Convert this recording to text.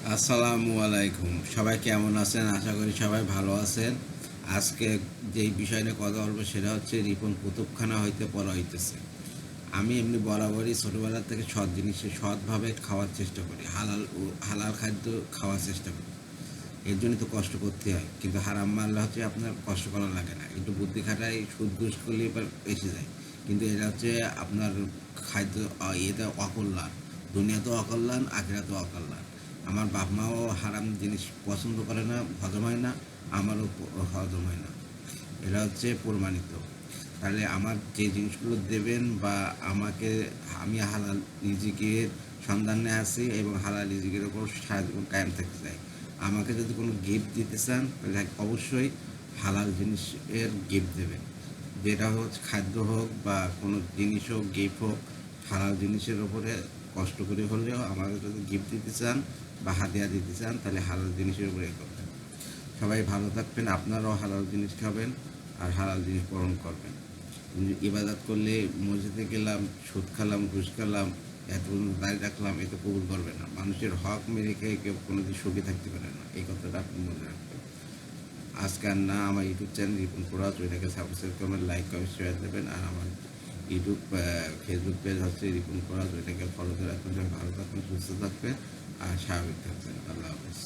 আসসালামু আলাইকুম। সবাই কেমন আছেন? আশা করি সবাই ভালো আছেন। আজকে যেই বিষয় নিয়ে কথা বলবো সেটা হচ্ছে রিপন কুতুবখানা হইতে পড়া হইতেছে। আমি এমনি বরাবরই ছোটোবেলা থেকে সৎ জিনিসে সৎভাবে খাওয়ার চেষ্টা করি। হালাল খাদ্য খাওয়ার চেষ্টা করি। এর জন্য তো কষ্ট করতে হয়, কিন্তু হারাম মারলে হচ্ছে আপনার কষ্ট করা লাগে না, একটু বুদ্ধি খাটাই সুদ ঘুষ করলে এবার এসে যায়। কিন্তু এটা হচ্ছে আপনার খাদ্য, এটা অকল্যাণ। দুনিয়াতেও অকল্যাণ, আখিরাতেও অকল্যাণ। আমার বাপ মাও হারাম জিনিস পছন্দ করে না, হজম হয় না, আমারও হজম হয় না। এটা হচ্ছে প্রমাণিত। তাহলে আমার যে জিনিসগুলো দেবেন বা আমাকে, আমি হালাল রিজিকের সন্ধানে আছি এবং হালাল রিজিকের ওপর সারা জীবন কায়েম থাকতে চাই। আমাকে যদি কোনো গিফট দিতে চান তাহলে অবশ্যই হালাল জিনিসের গিফট দেবেন। যেটা হচ্ছে খাদ্য হোক বা কোনো জিনিস হোক, গিফট হোক, হালাল জিনিসের ওপরে কষ্ট করে হলেও আমাকে যদি গিফট দিতে চান বা হাদিয়া দিতে চান তাহলে হালাল জিনিসের উপরে করবেন। সবাই ভালো থাকবেন, আপনারাও হালাল জিনিস খাবেন আর হালাল জিনিস গ্রহণ করবেন। ইবাদত করলে মসজিদে গেলাম, সুদ খেলাম, ঘুষ খেলাম, এত দাঁড়িয়ে রাখলাম, এ তো কবুল করবে না। মানুষের হক মেরে খেয়ে কেউ কোনোদিন সুখী থাকতে পারে না, এই কথাটা আপনি মনে রাখবেন। আজকে আর না, আমার ইউটিউব চ্যানেল রিপন কোরাজ, ওইটাকে সাবস্ক্রাইব করবেন, লাইক কমেন্ট শেয়ার দেবেন। আর আমার ইউটিউব ফেসবুক পেজ হচ্ছে রিপন কোরাজ, ওইটাকে ফলো করে রাখবেন। ভালো থাকবেন, সুস্থ থাকবেন আর স্বাভাবিক থাকবেন। আল্লাহ হাফেজ।